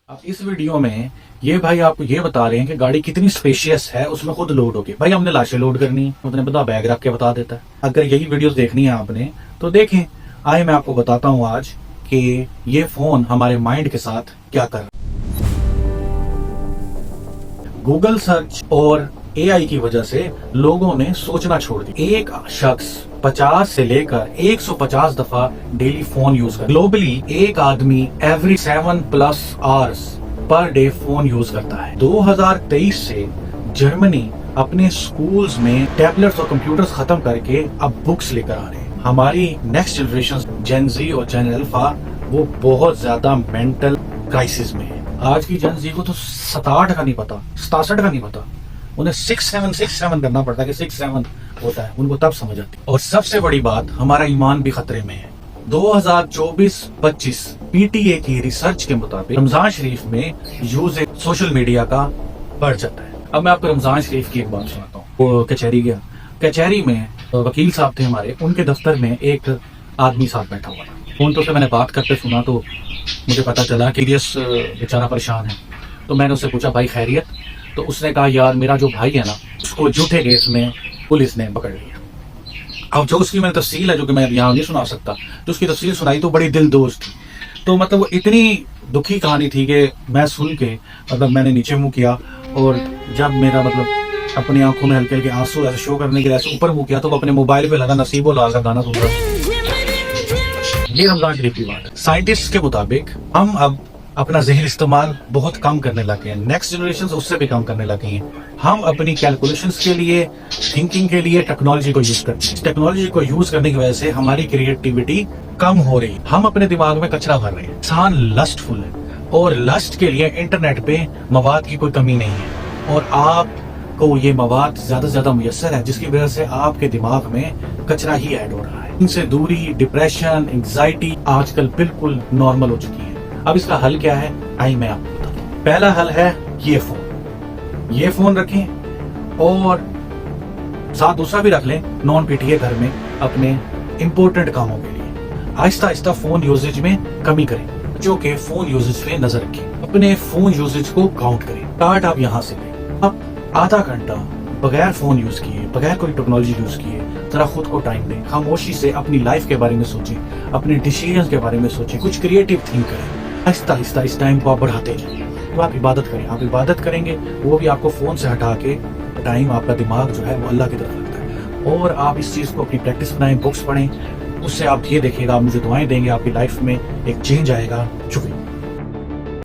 अब इस वीडियो में ये भाई आपको ये बता रहे हैं कि गाड़ी कितनी स्पेशियस है, उसमें खुद लोड होगी। भाई हमने लाशें लोड करनी है, उतने बता बैग रख के बता देता है। अगर यही वीडियोस देखनी है आपने तो देखें। आए मैं आपको बताता हूँ आज कि ये फोन हमारे माइंड के साथ क्या कर रहा है। गूगल सर्च और एआई की वजह से लोगों ने सोचना छोड़ दिया। एक शख्स 50 से लेकर 150 दफा डेली फोन यूज कर। ग्लोबली एक आदमी every 7+ hours per day phone use करता है। 2023 से जर्मनी अपने स्कूल्स में टैबलेट्स और कंप्यूटर्स खत्म करके अब बुक्स लेकर आ रहे हैं। हमारी नेक्स्ट जनरेशन जेन जी और जेन अल्फा वो बहुत ज्यादा मेंटल क्राइसिस में है। आज की जेन जी को तो 67 का नहीं पता, 67 का नहीं पता, उन्हें 67 करना पड़ता है कि 67 होता है, उनको तब समझ आती है। और सबसे बड़ी बात, हमारा ईमान भी खतरे में है। 2024-25 पीटीए की रिसर्च के मुताबिक रमजान शरीफ में यूज सोशल मीडिया का बढ़ जाता है। अब मैं आपको रमजान शरीफ की एक बात सुनाता हूँ। वो कचहरी गया, कचहरी में वकील साहब थे हमारे, उनके दफ्तर में एक आदमी साथ बैठा हुआ था। फोन तो से मैंने बात करते सुना तो मुझे पता चला कि ये बेचारा परेशान है। तो मैंने उससे पूछा भाई खैरियत? तो उसने कहा यार मेरा जो भाई है ना, उसको झूठे केस में पुलिस ने पकड़ लिया। अब जो उसकी मैंने तफसील है जो कि मैं यहाँ नहीं सुना सकता, तो उसकी तफसील सुनाई तो बड़ी दिलदोज थी। तो मतलब वो इतनी दुखी कहानी थी कि मैं सुन के मतलब मैंने नीचे मुंह किया, और जब मेरा मतलब अपनी आंखों में हल्के हल्के आंसू ऐसे शो करने के लिए ऐसे ऊपर मुंह किया तो वो अपने मोबाइल पे लगा नसीबो लाल का गाना सुन रहा था। ये रमजान शरीफ की बात है। साइंटिस्ट के मुताबिक हम अब अपना ज़हन इस्तेमाल बहुत कम करने लगे हैं। नेक्स्ट जनरेशन उससे भी कम करने लगे हैं। हम अपनी कैलकुलेशंस के लिए, थिंकिंग के लिए टेक्नोलॉजी को यूज करते हैं। टेक्नोलॉजी को यूज करने की वजह से हमारी क्रिएटिविटी कम हो रही है। हम अपने दिमाग में कचरा भर रहे हैं। इंसान लस्टफुल है और लस्ट के लिए इंटरनेट पे मवाद की कोई कमी नहीं है, और आपको ये मवाद ज्यादा से ज्यादा मुयस्सर है, जिसकी वजह से आपके दिमाग में कचरा ही ऐड हो रहा है। इनसे दूरी, डिप्रेशन, एंग्जाइटी आजकल बिल्कुल नॉर्मल हो चुकी है। अब इसका हल क्या है, आई मैं आपको बताता हूं। पहला हल है ये फोन रखें और साथ दूसरा भी रख लें नॉन पीटीए घर में अपने इंपॉर्टेंट कामों के लिए। आहिस्ता आहिस्ता फोन यूजेज में कमी करें, जो कि फोन यूजेज पे नजर रखें। अपने फोन यूजेज को काउंट करें। स्टार्ट आप यहाँ से लें। अब आधा घंटा बगैर फोन यूज किए, बगैर कोई टेक्नोलॉजी यूज किए जरा खुद को टाइम दें। खामोशी से अपनी लाइफ के बारे में सोचें, अपने डिसीजन के बारे में सोचें, कुछ क्रिएटिव थिंक करें। आहिस्ता आहिस्ता इस टाइम को आप बढ़ाते जाइए। तो आप इबादत करें, आप इबादत करेंगे वो भी आपको फोन से हटा के टाइम, आपका दिमाग जो है वो अल्लाह की तरफ लगता है। और आप इस चीज को अपनी प्रैक्टिस बनाएं, बुक्स पढ़ें, उससे आप ये देखिएगा, आप मुझे दुआएं देंगे, आपकी लाइफ में एक चेंज आएगा। शुक्रिया।